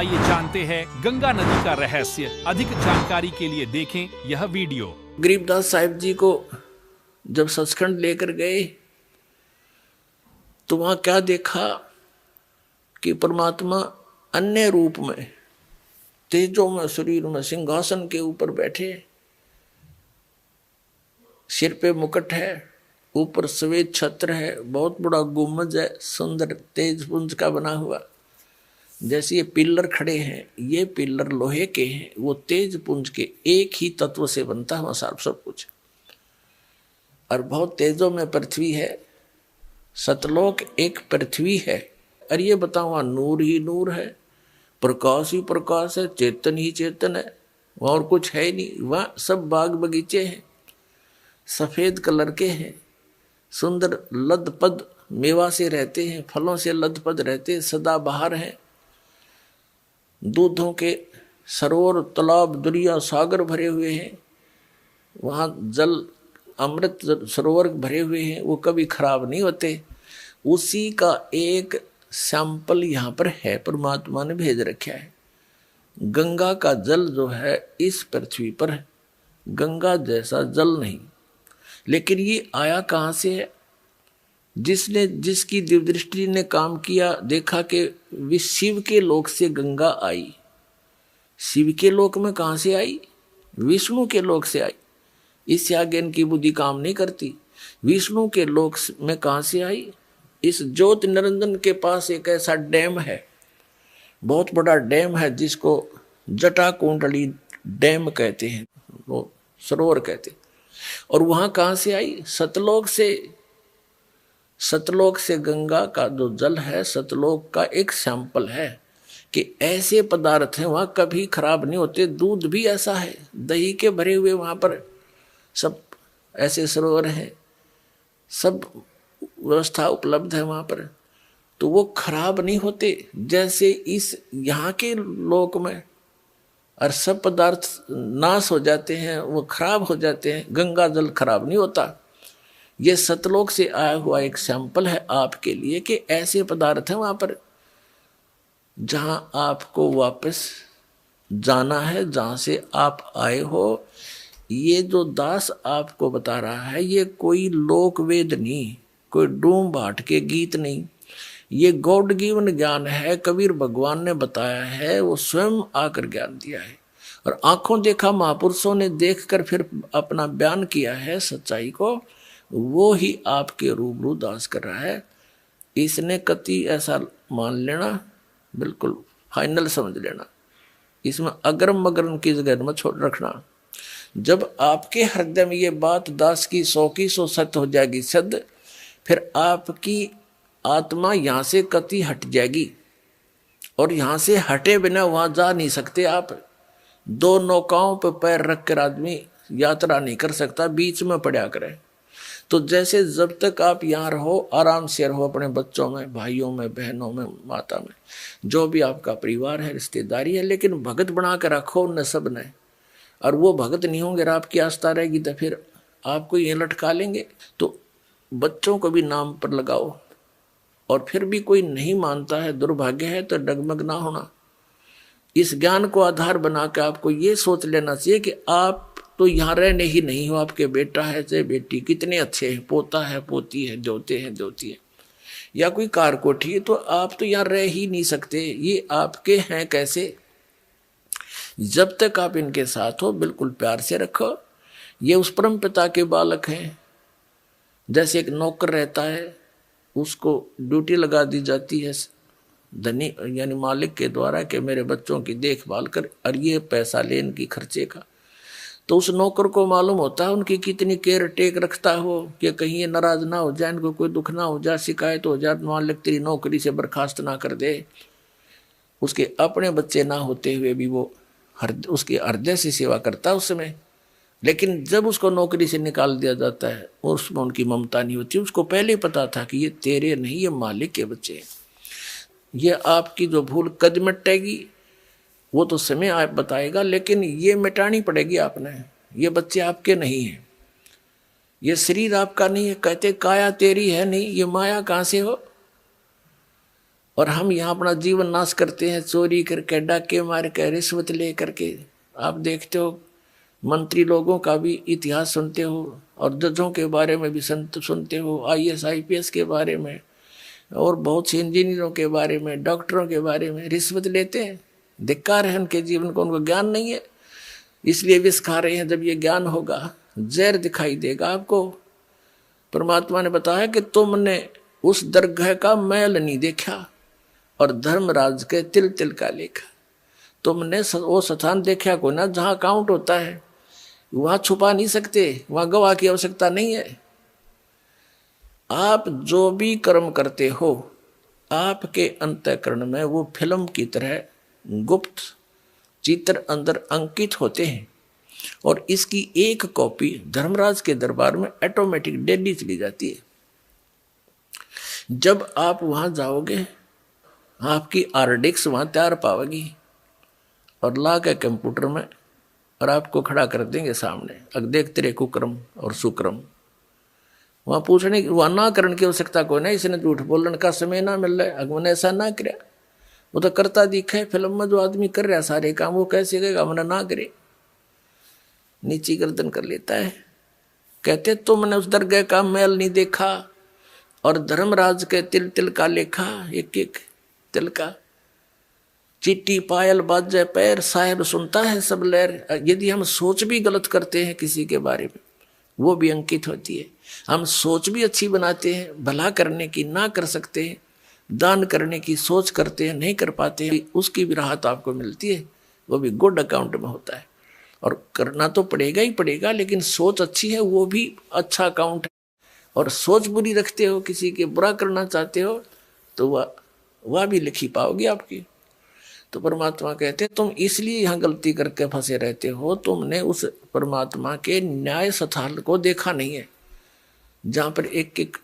आइए जानते हैं गंगा नदी का रहस्य। अधिक जानकारी के लिए देखें यह वीडियो। गरीबदास साहिब जी को जब सचखंड लेकर गए तो वहां क्या देखा कि परमात्मा अन्य रूप में तेजों में शरीर में सिंहासन के ऊपर बैठे, सिर पे मुकुट है, ऊपर सफेद छत्र है, बहुत बड़ा गुम्बद है, सुंदर तेज पुंज का बना हुआ। जैसे ये पिल्लर खड़े हैं, ये पिल्लर लोहे के हैं, वो तेज पुंज के एक ही तत्व से बनता है सब कुछ। और बहुत तेजों में पृथ्वी है, सतलोक एक पृथ्वी है। और ये बताओ वहां नूर ही नूर है, प्रकाश ही प्रकाश है, चेतन ही चेतन है, वहां और कुछ है ही नहीं। वहां सब बाग बगीचे हैं, सफेद कलर के हैं, सुंदर लदपद मेवा से रहते हैं, फलों से लदपद रहते हैं, सदा बहार हैं। दूधों के सरोवर तालाब दरिया सागर भरे हुए हैं, वहाँ जल अमृत सरोवर भरे हुए हैं, वो कभी खराब नहीं होते। उसी का एक सैंपल यहाँ पर है, परमात्मा ने भेज रखा है। गंगा का जल जो है इस पृथ्वी पर है, गंगा जैसा जल नहीं। लेकिन ये आया कहाँ से है? जिसकी दिव्यदृष्टि ने काम किया, देखा कि शिव के लोक से गंगा आई। शिव के लोक में कहाँ से आई? विष्णु के लोक से आई। इससे आगे इनकी बुद्धि काम नहीं करती। विष्णु के लोक में कहाँ से आई? इस ज्योति निरंजन के पास एक ऐसा डैम है, बहुत बड़ा डैम है, जिसको जटा कुंडली डैम कहते हैं, वो सरोवर कहते हैं। और वहां कहाँ से आई? सतलोक से। सतलोक से गंगा का जो जल है, सतलोक का एक सैंपल है कि ऐसे पदार्थ हैं वहां कभी खराब नहीं होते। दूध भी ऐसा है, दही के भरे हुए वहां पर सब ऐसे सरोवर हैं, सब व्यवस्था उपलब्ध है वहां पर, तो वो खराब नहीं होते। जैसे इस यहाँ के लोक में और सब पदार्थ नाश हो जाते हैं, वो खराब हो जाते हैं, गंगा जल खराब नहीं होता। ये सतलोक से आया हुआ एक सैंपल है आपके लिए कि ऐसे पदार्थ हैं वहां पर जहां आपको वापस जाना है, जहां से आप आए हो। ये जो दास आपको बता रहा है, ये कोई लोक वेद नहीं, कोई डूम भाट के गीत नहीं, ये गॉड गिवन ज्ञान है। कबीर भगवान ने बताया है, वो स्वयं आकर ज्ञान दिया है। और आंखों देखा महापुरुषों ने देखकर फिर अपना बयान किया है सच्चाई को, वो ही आपके रूबरू दास कर रहा है। इसने कति ऐसा मान लेना, बिल्कुल फाइनल समझ लेना, इसमें अगरम मगरम की जगह में छोड़ रखना। जब आपके हृदय में ये बात दास की 100 सत्य हो जाएगी सिद्ध, फिर आपकी आत्मा यहाँ से कति हट जाएगी। और यहाँ से हटे बिना वहां जा नहीं सकते आप। दो नौकाओं पर पैर रख कर आदमी यात्रा नहीं कर सकता, बीच में पड़ा करे। तो जैसे जब तक आप यहाँ रहो, आराम से रहो अपने बच्चों में, भाइयों में, बहनों में, माता में, जो भी आपका परिवार है, रिश्तेदारी है, लेकिन भगत बना कर रखो उन सब ने। और वो भगत नहीं होंगे, आपकी आस्था रहेगी तो फिर आपको ये लटका लेंगे। तो बच्चों को भी नाम पर लगाओ। और फिर भी कोई नहीं मानता है, दुर्भाग्य है, तो डगमग ना होना। इस ज्ञान को आधार बना के आपको ये सोच लेना चाहिए कि आप तो यहाँ रहने ही नहीं हो, आपके बेटा है चाहे बेटी, कितने अच्छे हैं, पोता है पोती है, दोते हैं दोती है, या कोई कार कोठी है, तो आप तो यहाँ रह ही नहीं सकते। ये आपके हैं कैसे? जब तक आप इनके साथ हो, बिल्कुल प्यार से रखो। ये उस परम पिता के बालक हैं। जैसे एक नौकर रहता है, उसको ड्यूटी लगा दी जाती है धनी यानी मालिक के द्वारा कि मेरे बच्चों की देखभाल कर, और ये पैसा ले इनकी खर्चे का। तो उस नौकर को मालूम होता है उनकी कितनी केयर टेक रखता हो कि कहीं ये नाराज ना हो जाए, इनको कोई दुख ना हो जाए, शिकायत हो जाए, मालिक तेरी नौकरी से बर्खास्त ना कर दे। उसके अपने बच्चे ना होते हुए भी वो उसके हृदय से सेवा करता है उस समय। लेकिन जब उसको नौकरी से निकाल दिया जाता है, उसमें उनकी ममता नहीं होती। उसको पहले ही पता था कि ये तेरे नहीं, ये मालिक के बच्चे हैं। ये आपकी जो भूल कद मिटेगी वो तो समय आप बताएगा, लेकिन ये मिटानी पड़ेगी आपने। ये बच्चे आपके नहीं हैं, ये शरीर आपका नहीं है। कहते काया तेरी है नहीं, ये माया कहाँ से हो? और हम यहाँ अपना जीवन नाश करते हैं, चोरी करके, डाके मार के, रिश्वत ले करके। आप देखते हो मंत्री लोगों का भी इतिहास सुनते हो, और जजों के बारे में भी सुनते हो, IAS IPS के बारे में, और बहुत से इंजीनियरों के बारे में, डॉक्टरों के बारे में रिश्वत लेते हैं। धिक्कार है उनके जीवन को, उनको ज्ञान नहीं है, इसलिए विष खा रहे हैं। जब ये ज्ञान होगा, जहर दिखाई देगा आपको। परमात्मा ने बताया कि तुमने उस दरगाह का मैल नहीं देखा और धर्मराज के तिल तिल का लेखा। तुमने वो स्थान देखा को ना जहां काउंट होता है, वहां छुपा नहीं सकते, वहां गवाह की आवश्यकता नहीं है। आप जो भी कर्म करते हो, आपके अंतःकरण में वो फिल्म की तरह गुप्त चित्र अंदर अंकित होते हैं, और इसकी एक कॉपी धर्मराज के दरबार में ऑटोमेटिक डेली चली जाती है। जब आप वहां जाओगे, आपकी RDX वहां तैयार पाओगी, और ला के कंप्यूटर में और आपको खड़ा कर देंगे सामने, अब देख तेरे कुक्रम और सुक्रम। वहां पूछने की, वहां ना करने की आवश्यकता कोई नहीं, इसने झूठ बोलने का समय ना मिल रहा है, अगमने ऐसा ना करे। वो तो करता दिखे फिल्म में, जो आदमी कर रहा है सारे काम, वो कैसे कहेगा हमने ना करे। नीची गर्दन कर लेता है। कहते तुमने उस दरगाह का मैल नहीं देखा और धर्मराज के तिल तिल का लेखा, एक एक तिल का। चिट्टी पायल बाजे पैर, साहेब सुनता है सब लहर। यदि हम सोच भी गलत करते हैं किसी के बारे में, वो भी अंकित होती है। हम सोच भी अच्छी बनाते हैं, भला करने की ना कर सकते हैं, दान करने की सोच करते हैं, नहीं कर पाते हैं, उसकी भी राहत आपको मिलती है, वो भी गुड अकाउंट में होता है। और करना तो पड़ेगा ही पड़ेगा, लेकिन सोच अच्छी है वो भी अच्छा अकाउंट है। और सोच बुरी रखते हो, किसी के बुरा करना चाहते हो, तो वह भी लिखी पाओगी आपकी। तो परमात्मा कहते तुम इसलिए यहाँ गलती करके फंसे रहते हो, तुमने उस परमात्मा के न्याय स्थल को देखा नहीं है, जहां पर एक एक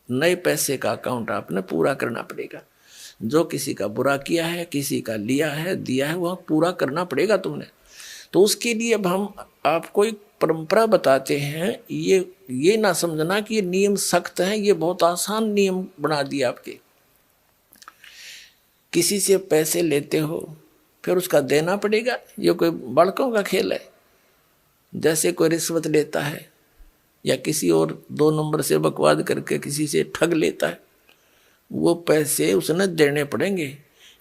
नए पैसे का अकाउंट आपने पूरा करना पड़ेगा। जो किसी का बुरा किया है, किसी का लिया है, दिया है, वह पूरा करना पड़ेगा तुमने। तो उसके लिए अब हम आपको एक परंपरा बताते हैं। ये ना समझना कि ये नियम सख्त हैं, ये बहुत आसान नियम बना दिए आपके। किसी से पैसे लेते हो, फिर उसका देना पड़ेगा, ये कोई बालकों का खेल है। जैसे कोई रिश्वत लेता है या किसी और 2 नंबर से बकवाद करके किसी से ठग लेता है, वो पैसे उसने देने पड़ेंगे।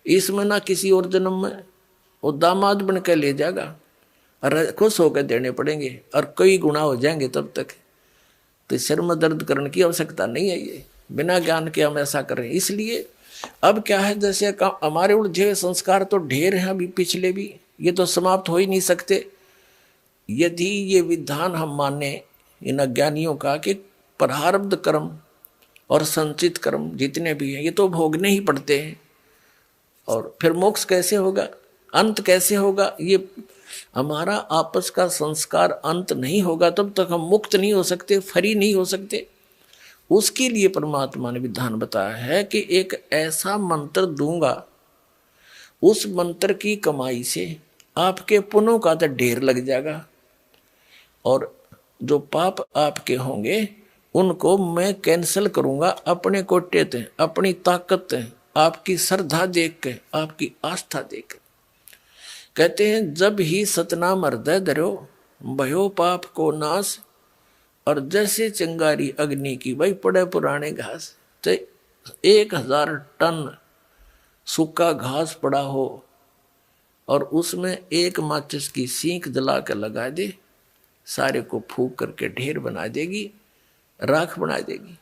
इसमें ना किसी और जन्म में वो दामाद बन के ले जाएगा और खुश होकर देने पड़ेंगे, और कई गुना हो जाएंगे तब तक। तो सिर में दर्द करने की आवश्यकता नहीं है, ये बिना ज्ञान के हम ऐसा करें। इसलिए अब क्या है, जैसे हमारे उलझे हुए संस्कार तो ढेर हैं अभी पिछले भी, ये तो समाप्त हो ही नहीं सकते। यदि ये विधान हम माने इन अज्ञानियों का कि प्रारब्ध कर्म और संचित कर्म जितने भी हैं ये तो भोगने ही पड़ते हैं, और फिर मोक्ष कैसे होगा, अंत कैसे होगा, ये हमारा आपस का संस्कार अंत नहीं होगा तब तक हम मुक्त नहीं हो सकते, फ्री नहीं हो सकते। उसके लिए परमात्मा ने विधान बताया है कि एक ऐसा मंत्र दूंगा, उस मंत्र की कमाई से आपके पुण्यों का तो ढेर लग जाएगा, और जो पाप आपके होंगे उनको मैं कैंसिल करूंगा अपने कोटे ते, अपनी ताकत ते, आपकी श्रद्धा देख के, आपकी आस्था देख के। कहते हैं जब ही सतनाम हृदय धरो, भयो पाप को नाश, और जैसे चिंगारी अग्नि की भाई पड़े पुराने घास। तो 1000 टन सूखा घास पड़ा हो और उसमें एक माचिस की सीख जला कर लगा दे, सारे को फूंक करके ढेर बना देगी, राख बना देगी,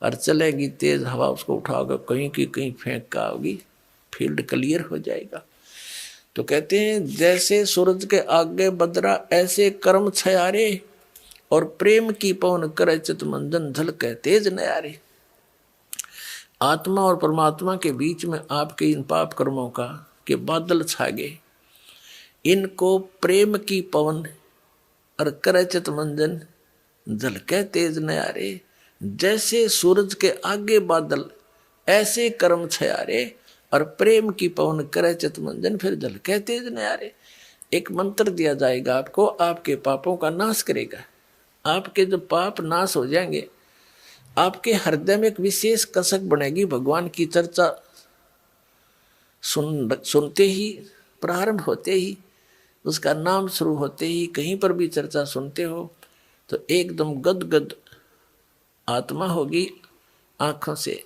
और चलेगी तेज हवा, उसको उठाकर कहीं की कहीं फेंक का होगी, फील्ड क्लियर हो जाएगा। तो कहते हैं जैसे सूरज के आगे बदरा, ऐसे कर्म छयारे, और प्रेम की पवन करे चितमंजन झलके तेज नयारे। आत्मा और परमात्मा के बीच में आपके इन पाप कर्मों का के बादल छा गए, इनको प्रेम की पवन और करे चितमंजन झलके तेज नयारे। जैसे सूरज के आगे बादल, ऐसे कर्म छयारे, और प्रेम की पवन करे चितमंजन, फिर झलके तेज नयारे। एक मंत्र दिया जाएगा आपको, आपके पापों का नाश करेगा। आपके जो पाप नाश हो जाएंगे, आपके हृदय में एक विशेष कसक बनेगी। भगवान की चर्चा सुनते ही, प्रारंभ होते ही, उसका नाम शुरू होते ही, कहीं पर भी चर्चा सुनते हो तो एकदम गदगद आत्मा होगी, आंखों से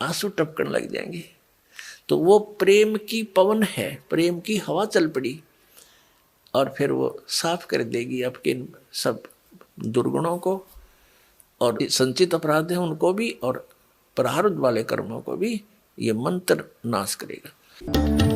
आंसू टपकने लग जाएंगे। तो वो प्रेम की पवन है, प्रेम की हवा चल पड़ी और फिर वो साफ कर देगी आपके सब दुर्गुणों को और संचित अपराध है उनको भी, और प्रारब्ध वाले कर्मों को भी ये मंत्र नाश करेगा।